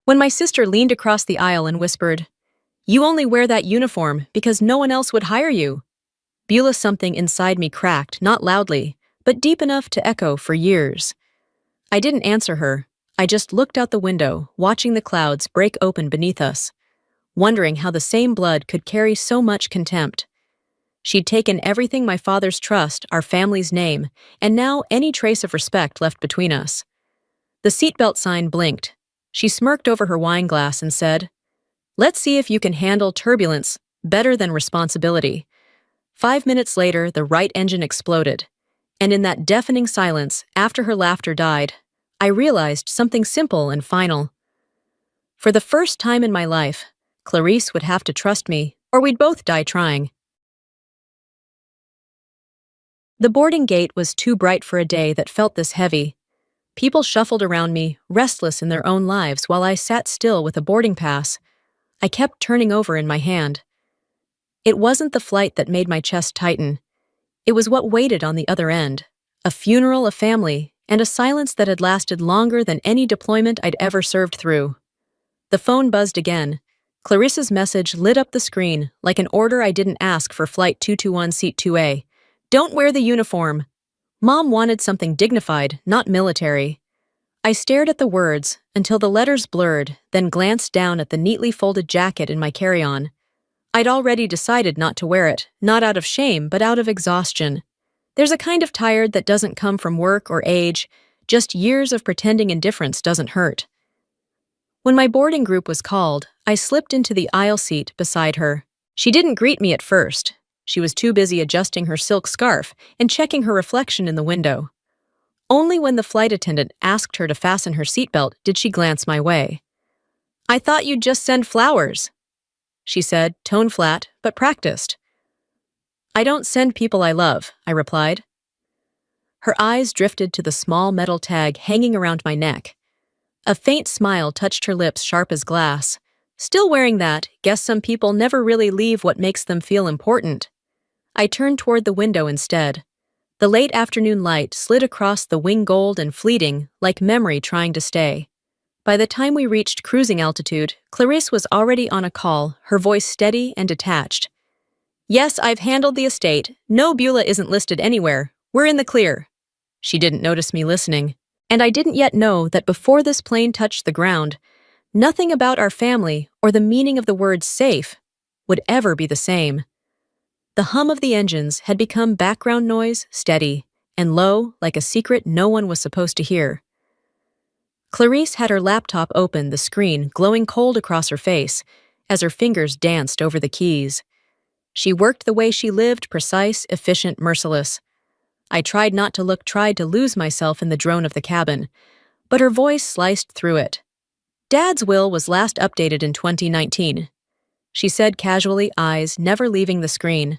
When my sister leaned across the aisle and whispered, "You only wear that uniform because no one else would hire you." Beulah, something inside me cracked, not loudly, but deep enough to echo for years. I didn't answer her. I just looked out the window, watching the clouds break open beneath us, wondering how the same blood could carry so much contempt. She'd taken everything: my father's trust, our family's name, and now any trace of respect left between us. The seatbelt sign blinked. She smirked over her wine glass and said, "Let's see if you can handle turbulence better than responsibility." 5 minutes later, the right engine exploded. And in that deafening silence, after her laughter died, I realized something simple and final. For the first time in my life, Clarice would have to trust me, or we'd both die trying. The boarding gate was too bright for a day that felt this heavy. People shuffled around me, restless in their own lives, while I sat still with a boarding pass. I kept turning over in my hand. It wasn't the flight that made my chest tighten. It was what waited on the other end: a funeral, a family, and a silence that had lasted longer than any deployment I'd ever served through. The phone buzzed again. Clarissa's message lit up the screen like an order I didn't ask for: Flight 221, Seat 2A. "Don't wear the uniform." Mom wanted something dignified, not military. I stared at the words until the letters blurred, then glanced down at the neatly folded jacket in my carry-on. I'd already decided not to wear it, not out of shame, but out of exhaustion. There's a kind of tired that doesn't come from work or age, just years of pretending indifference doesn't hurt. When my boarding group was called, I slipped into the aisle seat beside her. She didn't greet me at first. She was too busy adjusting her silk scarf and checking her reflection in the window. Only when the flight attendant asked her to fasten her seatbelt did she glance my way. "I thought you'd just send flowers," she said, tone flat, but practiced. "I don't send people I love," I replied. Her eyes drifted to the small metal tag hanging around my neck. A faint smile touched her lips, sharp as glass. "Still wearing that? Guess some people never really leave what makes them feel important." I turned toward the window instead. The late afternoon light slid across the wing, gold and fleeting, like memory trying to stay. By the time we reached cruising altitude, Clarice was already on a call, her voice steady and detached. "Yes, I've handled the estate. No, Beulah isn't listed anywhere. We're in the clear." She didn't notice me listening, and I didn't yet know that before this plane touched the ground, nothing about our family or the meaning of the word safe would ever be the same. The hum of the engines had become background noise, steady and low, like a secret no one was supposed to hear. Clarice had her laptop open, the screen glowing cold across her face as her fingers danced over the keys. She worked the way she lived: precise, efficient, merciless. I tried not to look, tried to lose myself in the drone of the cabin, but her voice sliced through it. "Dad's will was last updated in 2019. She said casually, eyes never leaving the screen.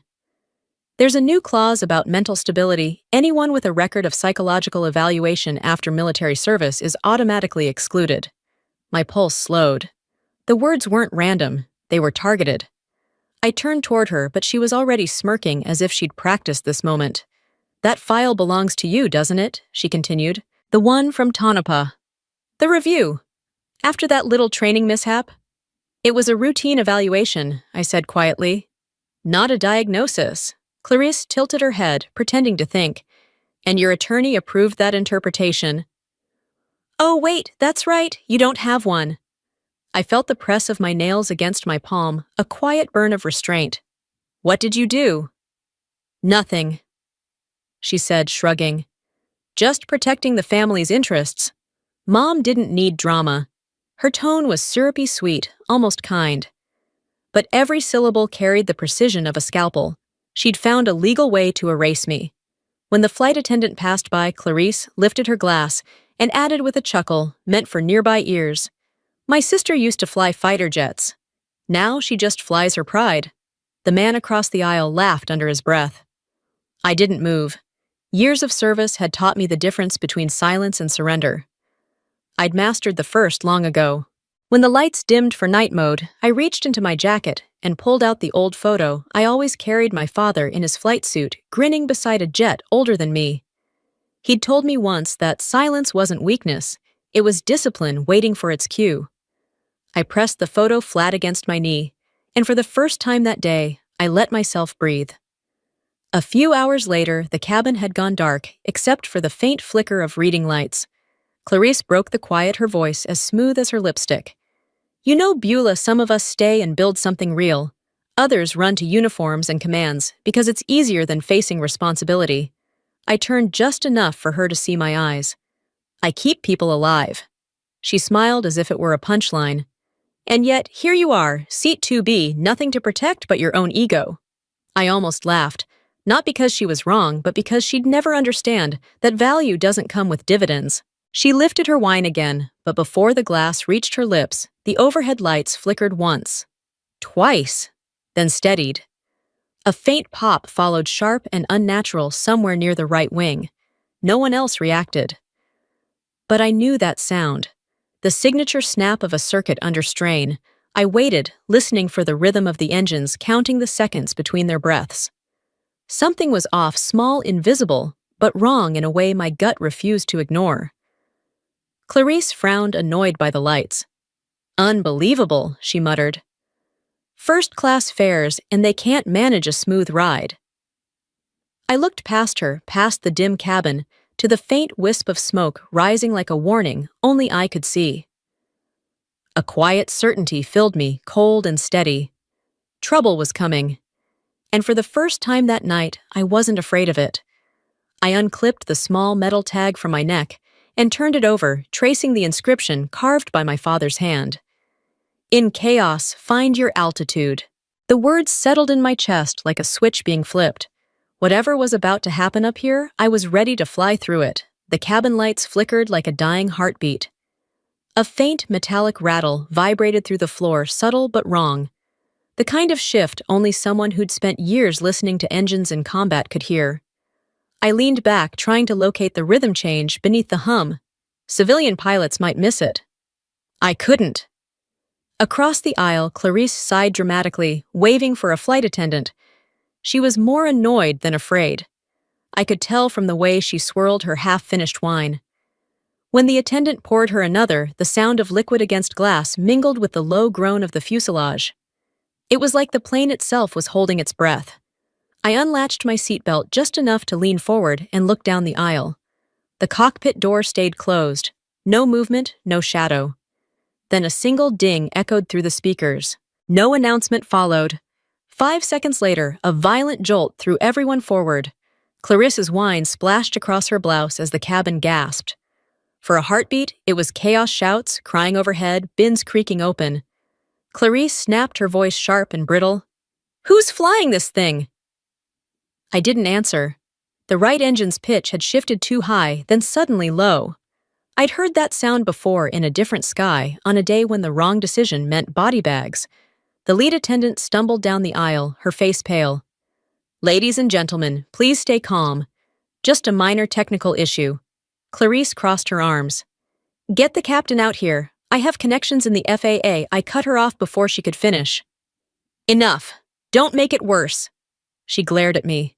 "There's a new clause about mental stability. Anyone with a record of psychological evaluation after military service is automatically excluded." My pulse slowed. The words weren't random, they were targeted. I turned toward her, but she was already smirking as if she'd practiced this moment. "That file belongs to you, doesn't it?" she continued. "The one from Tonopah. The review. After that little training mishap?" "It was a routine evaluation," I said quietly. "Not a diagnosis." Clarice tilted her head, pretending to think. "And your attorney approved that interpretation?" "Oh, wait, that's right, you don't have one." I felt the press of my nails against my palm, a quiet burn of restraint. "What did you do?" "Nothing," she said, shrugging. "Just protecting the family's interests." Mom didn't need drama. Her tone was syrupy sweet, almost kind. But every syllable carried the precision of a scalpel. She'd found a legal way to erase me. When the flight attendant passed by, Clarice lifted her glass and added with a chuckle meant for nearby ears, "My sister used to fly fighter jets. Now she just flies her pride." The man across the aisle laughed under his breath. I didn't move. Years of service had taught me the difference between silence and surrender. I'd mastered the first long ago. When the lights dimmed for night mode, I reached into my jacket and pulled out the old photo I always carried: my father in his flight suit, grinning beside a jet older than me. He'd told me once that silence wasn't weakness, it was discipline waiting for its cue. I pressed the photo flat against my knee, and for the first time that day, I let myself breathe. A few hours later, the cabin had gone dark, except for the faint flicker of reading lights. Clarice broke the quiet, her voice as smooth as her lipstick. You know, Beulah, some of us stay and build something real. Others run to uniforms and commands because it's easier than facing responsibility. I turned just enough for her to see my eyes. I keep people alive. She smiled as if it were a punchline. And yet, here you are, seat 2B, nothing to protect but your own ego. I almost laughed, not because she was wrong, but because she'd never understand that value doesn't come with dividends. She lifted her wine again, but before the glass reached her lips, the overhead lights flickered once, twice, then steadied. A faint pop followed sharp and unnatural somewhere near the right wing. No one else reacted. But I knew that sound. The signature snap of a circuit under strain. I waited, listening for the rhythm of the engines, counting the seconds between their breaths. Something was off, small, invisible, but wrong in a way my gut refused to ignore. Clarice frowned, annoyed by the lights. Unbelievable, she muttered. First-class fares, and they can't manage a smooth ride. I looked past her, past the dim cabin, to the faint wisp of smoke rising like a warning only I could see. A quiet certainty filled me, cold and steady. Trouble was coming. And for the first time that night, I wasn't afraid of it. I unclipped the small metal tag from my neck and turned it over, tracing the inscription carved by my father's hand. In chaos, find your altitude. The words settled in my chest like a switch being flipped. Whatever was about to happen up here, I was ready to fly through it. The cabin lights flickered like a dying heartbeat. A faint metallic rattle vibrated through the floor, subtle but wrong. The kind of shift only someone who'd spent years listening to engines in combat could hear. I leaned back, trying to locate the rhythm change beneath the hum. Civilian pilots might miss it. I couldn't. Across the aisle, Clarice sighed dramatically, waving for a flight attendant. She was more annoyed than afraid. I could tell from the way she swirled her half-finished wine. When the attendant poured her another, the sound of liquid against glass mingled with the low groan of the fuselage. It was like the plane itself was holding its breath. I unlatched my seatbelt just enough to lean forward and look down the aisle. The cockpit door stayed closed. No movement, no shadow. Then a single ding echoed through the speakers. No announcement followed. 5 seconds later, a violent jolt threw everyone forward. Clarisse's wine splashed across her blouse as the cabin gasped. For a heartbeat, it was chaos, shouts, crying overhead, bins creaking open. Clarice snapped, her voice sharp and brittle. Who's flying this thing? I didn't answer. The right engine's pitch had shifted too high, then suddenly low. I'd heard that sound before in a different sky, on a day when the wrong decision meant body bags. The lead attendant stumbled down the aisle, her face pale. Ladies and gentlemen, please stay calm. Just a minor technical issue. Clarice crossed her arms. Get the captain out here. I have connections in the FAA. I cut her off before she could finish. Enough. Don't make it worse. She glared at me.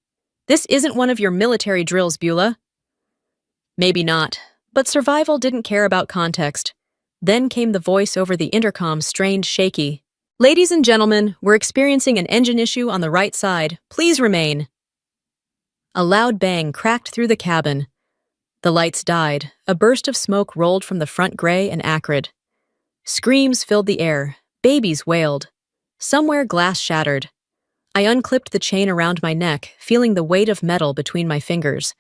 This isn't one of your military drills, Beulah. Maybe not, but survival didn't care about context. Then came the voice over the intercom, strained, shaky. Ladies and gentlemen, we're experiencing an engine issue on the right side. Please remain. A loud bang cracked through the cabin. The lights died. A burst of smoke rolled from the front, gray and acrid. Screams filled the air. Babies wailed. Somewhere glass shattered. I unclipped the chain around my neck, feeling the weight of metal between my fingers.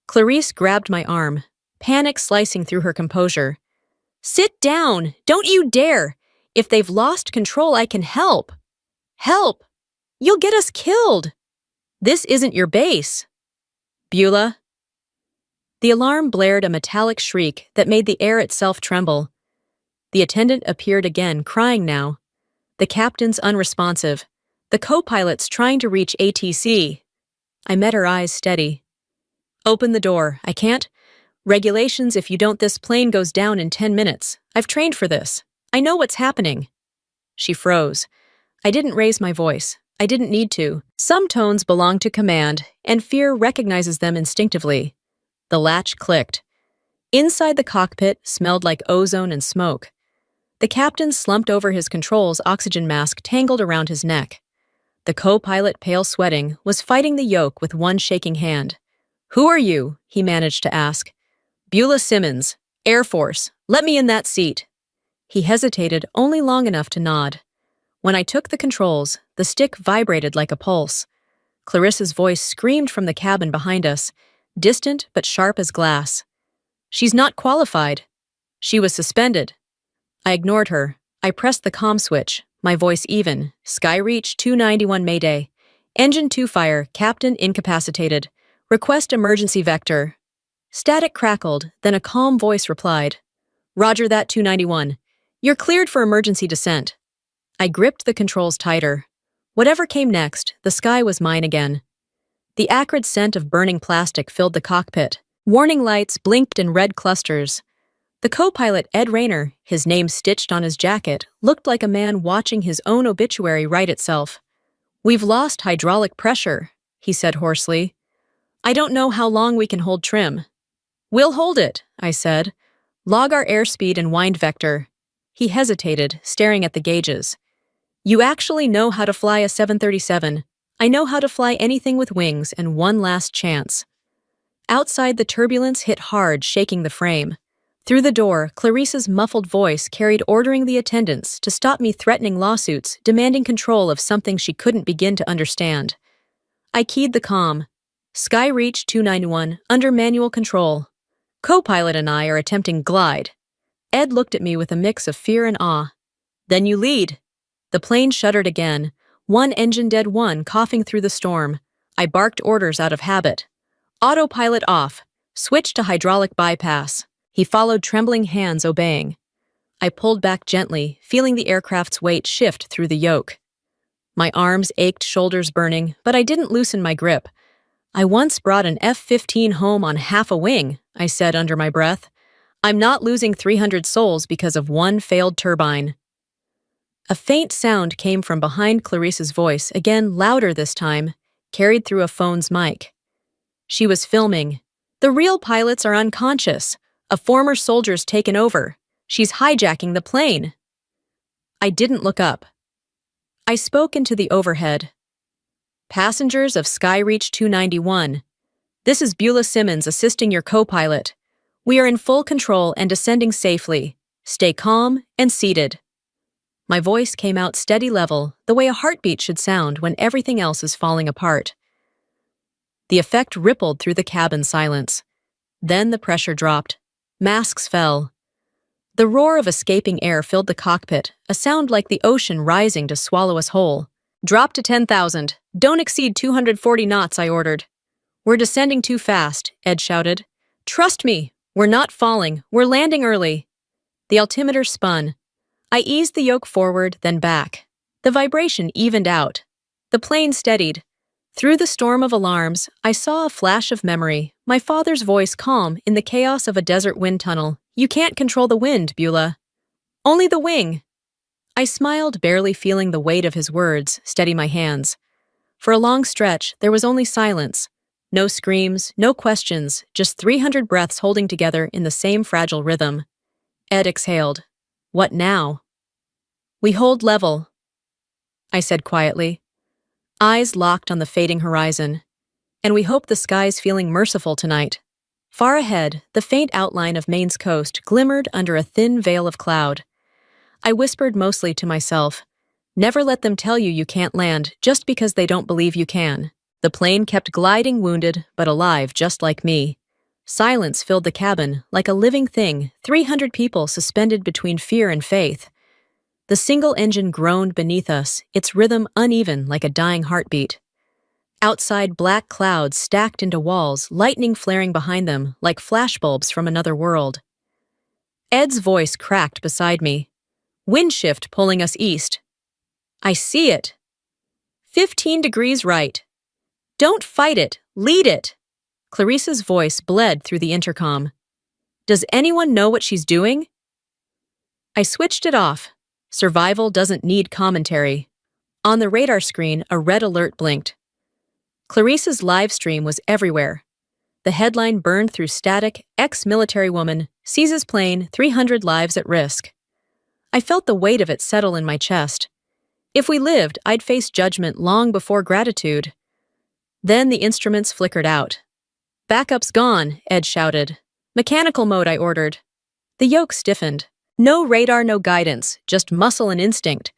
Clarice grabbed my arm, panic slicing through her composure. Sit down! Don't you dare! If they've lost control, I can help. Help! You'll get us killed! This isn't your base. Beulah. The alarm blared, a metallic shriek that made the air itself tremble. The attendant appeared again, crying now. The captain's unresponsive. The co-pilot's trying to reach ATC. I met her eyes steady. Open the door. I can't. Regulations, if you don't, this plane goes down in 10 minutes. I've trained for this. I know what's happening. She froze. I didn't raise my voice. I didn't need to. Some tones belong to command, and fear recognizes them instinctively. The latch clicked. Inside the cockpit smelled like ozone and smoke. The captain slumped over his controls, oxygen mask tangled around his neck. The co-pilot, pale sweating, was fighting the yoke with one shaking hand. "Who are you?" he managed to ask. "Beulah Simmons, Air Force. Let me in that seat." He hesitated only long enough to nod. When I took the controls, the stick vibrated like a pulse. Clarissa's voice screamed from the cabin behind us, distant but sharp as glass. "She's not qualified. She was suspended." I ignored her. I pressed the comm switch, my voice even. "Skyreach 291 Mayday. Engine 2 fire, captain incapacitated. Request emergency vector." Static crackled, then a calm voice replied. "Roger that, 291. You're cleared for emergency descent." I gripped the controls tighter. Whatever came next, the sky was mine again. The acrid scent of burning plastic filled the cockpit. Warning lights blinked in red clusters. The co-pilot, Ed Rayner, his name stitched on his jacket, looked like a man watching his own obituary write itself. "We've lost hydraulic pressure," he said hoarsely. "I don't know how long we can hold trim." "We'll hold it," I said. "Log our airspeed and wind vector." He hesitated, staring at the gauges. "You actually know how to fly a 737. I know how to fly anything with wings and one last chance." Outside, the turbulence hit hard, shaking the frame. Through the door, Clarissa's muffled voice carried ordering the attendants to stop me threatening lawsuits, demanding control of something she couldn't begin to understand. I keyed the comm. "Skyreach 291, under manual control. Co-pilot and I are attempting glide." Ed looked at me with a mix of fear and awe. "Then you lead." The plane shuddered again, one engine dead, one coughing through the storm. I barked orders out of habit. "Autopilot off. Switch to hydraulic bypass." He followed, trembling hands obeying. I pulled back gently, feeling the aircraft's weight shift through the yoke. My arms ached, shoulders burning, but I didn't loosen my grip. "I once brought an F-15 home on half a wing," I said under my breath. "I'm not losing 300 souls because of one failed turbine." A faint sound came from behind Clarissa's voice, again louder this time, carried through a phone's mic. She was filming. "The real pilots are unconscious. A former soldier's taken over. She's hijacking the plane." I didn't look up. I spoke into the overhead. "Passengers of Skyreach 291. This is Beulah Simmons assisting your co-pilot. We are in full control and descending safely. Stay calm and seated." My voice came out steady level, the way a heartbeat should sound when everything else is falling apart. The effect rippled through the cabin silence. Then the pressure dropped. Masks fell. The roar of escaping air filled the cockpit, a sound like the ocean rising to swallow us whole. "Drop to 10,000. Don't exceed 240 knots, I ordered." "We're descending too fast," Ed shouted. "Trust me, we're not falling. We're landing early." The altimeter spun. I eased the yoke forward, then back. The vibration evened out. The plane steadied. Through the storm of alarms, I saw a flash of memory, my father's voice calm in the chaos of a desert wind tunnel. "You can't control the wind, Beulah. Only the wing." I smiled, barely feeling the weight of his words steady my hands. For a long stretch, there was only silence. No screams, no questions, just 300 breaths holding together in the same fragile rhythm. Ed exhaled. "What now?" "We hold level," I said quietly. Eyes locked on the fading horizon. "And we hope the sky's feeling merciful tonight." Far ahead, the faint outline of Maine's coast glimmered under a thin veil of cloud. I whispered mostly to myself, "Never let them tell you you can't land just because they don't believe you can." The plane kept gliding, wounded but alive just like me. Silence filled the cabin, like a living thing, 300 people suspended between fear and faith. The single engine groaned beneath us, its rhythm uneven like a dying heartbeat. Outside, black clouds stacked into walls, lightning flaring behind them like flashbulbs from another world. Ed's voice cracked beside me. "Wind shift pulling us east." "I see it." 15 degrees right. "Don't fight it, lead it." Clarissa's voice bled through the intercom. "Does anyone know what she's doing?" I switched it off. Survival doesn't need commentary. On the radar screen, a red alert blinked. Clarissa's live stream was everywhere. The headline burned through static, ex-military woman, seizes plane, 300 lives at risk. I felt the weight of it settle in my chest. If we lived, I'd face judgment long before gratitude. Then the instruments flickered out. "Backup's gone," Ed shouted. "Mechanical mode," I ordered. The yoke stiffened. No radar, no guidance, just muscle and instinct.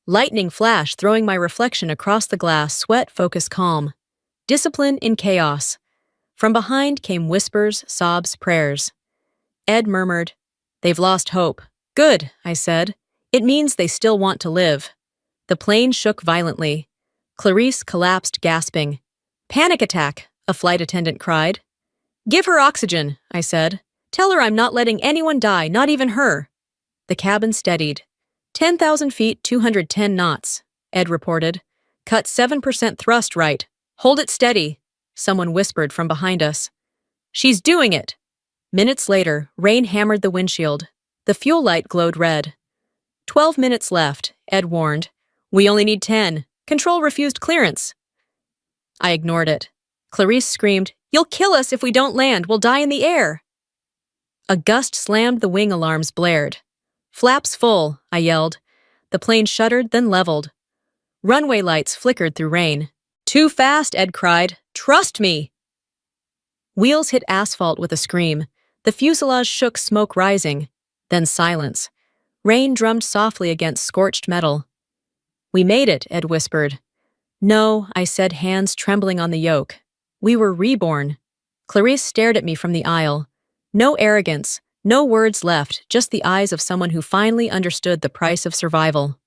Lightning flash throwing my reflection across the glass, sweat focus calm. Discipline in chaos. From behind came whispers, sobs, prayers. Ed murmured, "They've lost hope." "Good," I said. "It means they still want to live." The plane shook violently. Clarice collapsed, gasping. "Panic attack," a flight attendant cried. "Give her oxygen," I said. "Tell her I'm not letting anyone die, not even her." The cabin steadied. 10,000 feet, 210 knots, Ed reported. "Cut 7% thrust right. Hold it steady," someone whispered from behind us. "She's doing it." Minutes later, rain hammered the windshield. The fuel light glowed red. 12 minutes left, Ed warned. "We only need 10. Control refused clearance." I ignored it. Clarice screamed, "You'll kill us if we don't land. We'll die in the air." A gust slammed, the wing alarms blared. "Flaps full," I yelled. The plane shuddered, then leveled. Runway lights flickered through rain. "Too fast," Ed cried. "Trust me." Wheels hit asphalt with a scream. The fuselage shook, smoke rising. Then silence. Rain drummed softly against scorched metal. "We made it," Ed whispered. "No," I said, hands trembling on the yoke. "We were reborn." Clarice stared at me from the aisle. No arrogance, no words left, just the eyes of someone who finally understood the price of survival.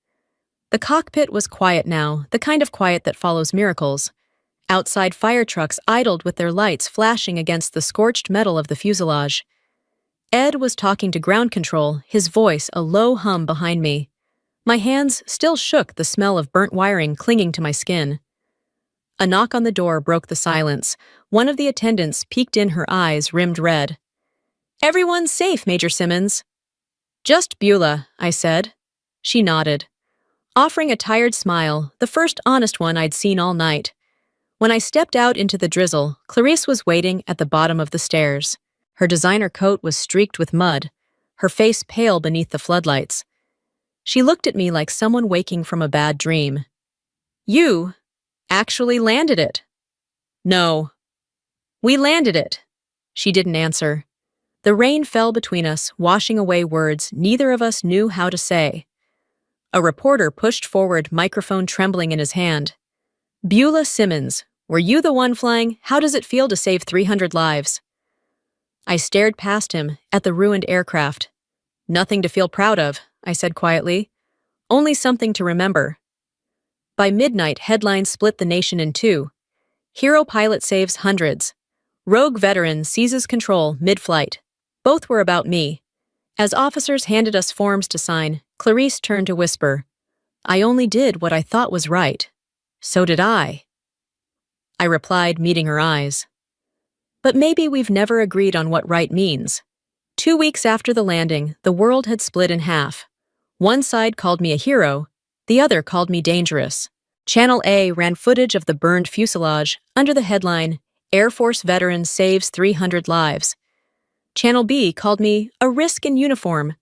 The cockpit was quiet now, the kind of quiet that follows miracles. Outside fire trucks idled with their lights flashing against the scorched metal of the fuselage. Ed was talking to ground control, his voice a low hum behind me. My hands still shook, the smell of burnt wiring clinging to my skin. A knock on the door broke the silence. One of the attendants peeked in, her eyes rimmed red. "Everyone's safe, Major Simmons." "Just Beulah," I said. She nodded, offering a tired smile, the first honest one I'd seen all night. When I stepped out into the drizzle, Clarice was waiting at the bottom of the stairs. Her designer coat was streaked with mud, her face pale beneath the floodlights. She looked at me like someone waking from a bad dream. "You actually landed it." "No." "We landed it." She didn't answer. The rain fell between us, washing away words neither of us knew how to say. A reporter pushed forward, microphone trembling in his hand. "Beulah Simmons, were you the one flying? How does it feel to save 300 lives?" I stared past him, at the ruined aircraft. "Nothing to feel proud of," I said quietly. "Only something to remember." By midnight, headlines split the nation in two. Hero pilot saves hundreds. Rogue veteran seizes control mid-flight. Both were about me. As officers handed us forms to sign, Clarice turned to whisper, "I only did what I thought was right." "So did I." I replied, meeting her eyes. But maybe we've never agreed on what right means. 2 weeks after the landing, the world had split in half. One side called me a hero, the other called me dangerous. Channel A ran footage of the burned fuselage under the headline, "Air Force Veteran Saves 300 Lives." Channel B called me a risk in uniform.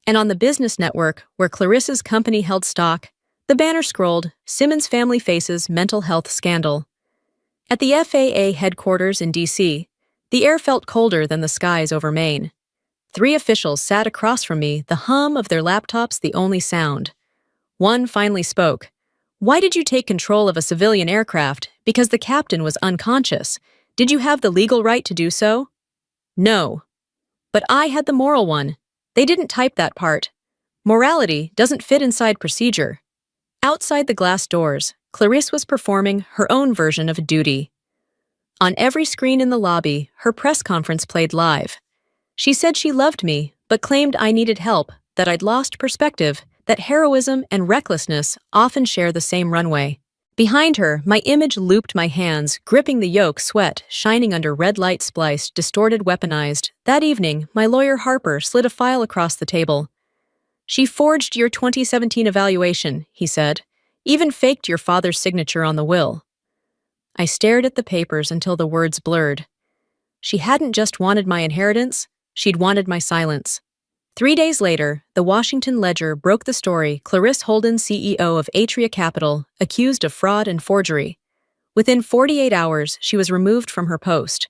And on the business network, where Clarissa's company held stock, the banner scrolled, "Simmons Family Faces Mental Health Scandal." At the FAA headquarters in D.C., the air felt colder than the skies over Maine. 3 officials sat across from me, the hum of their laptops the only sound. One finally spoke. "Why did you take control of a civilian aircraft? Because the captain was unconscious. Did you have the legal right to do so?" "No." "But I had the moral one." "They didn't type that part." Morality doesn't fit inside procedure. Outside the glass doors, Clarice was performing her own version of duty. On every screen in the lobby, her press conference played live. She said she loved me, but claimed I needed help, that I'd lost perspective, that heroism and recklessness often share the same runway. Behind her, my image looped my hands, gripping the yoke, sweat shining under red light spliced, distorted, weaponized. That evening, my lawyer Harper slid a file across the table. "She forged your 2017 evaluation," he said. "Even faked your father's signature on the will." I stared at the papers until the words blurred. She hadn't just wanted my inheritance, she'd wanted my silence. 3 days later, the Washington Ledger broke the story: Clarice Holden, CEO of Atria Capital, accused of fraud and forgery. Within 48 hours, she was removed from her post.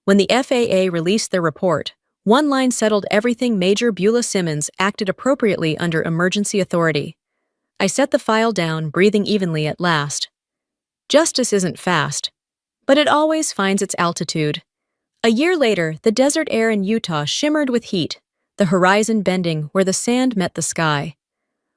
When the FAA released their report, one line settled everything: Major Beulah Simmons acted appropriately under emergency authority. I set the file down, breathing evenly at last. Justice isn't fast, but it always finds its altitude. A year later, the desert air in Utah shimmered with heat, the horizon bending where the sand met the sky.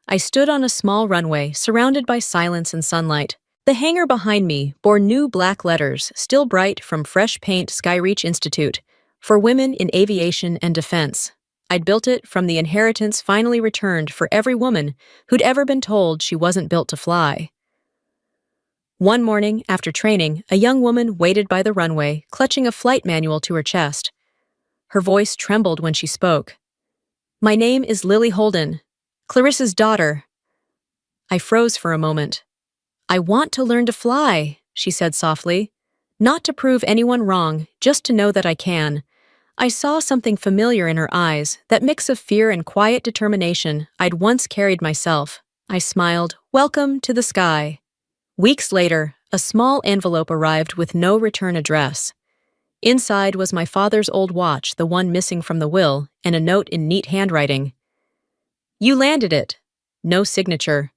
I stood on a small runway, surrounded by silence and sunlight. The hangar behind me bore new black letters, still bright from fresh paint: Skyreach Institute, for women in aviation and defense. I'd built it from the inheritance finally returned for every woman who'd ever been told she wasn't built to fly. One morning, after training, a young woman waited by the runway, clutching a flight manual to her chest. Her voice trembled when she spoke. "My name is Lily Holden, Clarissa's daughter." I froze for a moment. "I want to learn to fly," she said softly. "Not to prove anyone wrong, just to know that I can." I saw something familiar in her eyes, that mix of fear and quiet determination I'd once carried myself. I smiled. "Welcome to the sky." Weeks later, a small envelope arrived with no return address. Inside was my father's old watch, the one missing from the will, and a note in neat handwriting. "You landed it." No signature.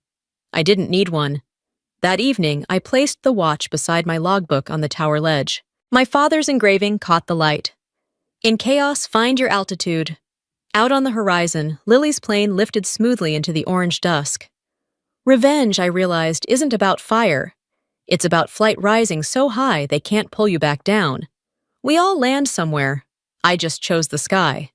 I didn't need one. That evening, I placed the watch beside my logbook on the tower ledge. My father's engraving caught the light. "In chaos, find your altitude." Out on the horizon, Lily's plane lifted smoothly into the orange dusk. Revenge, I realized, isn't about fire. It's about flight rising so high they can't pull you back down. We all land somewhere. I just chose the sky.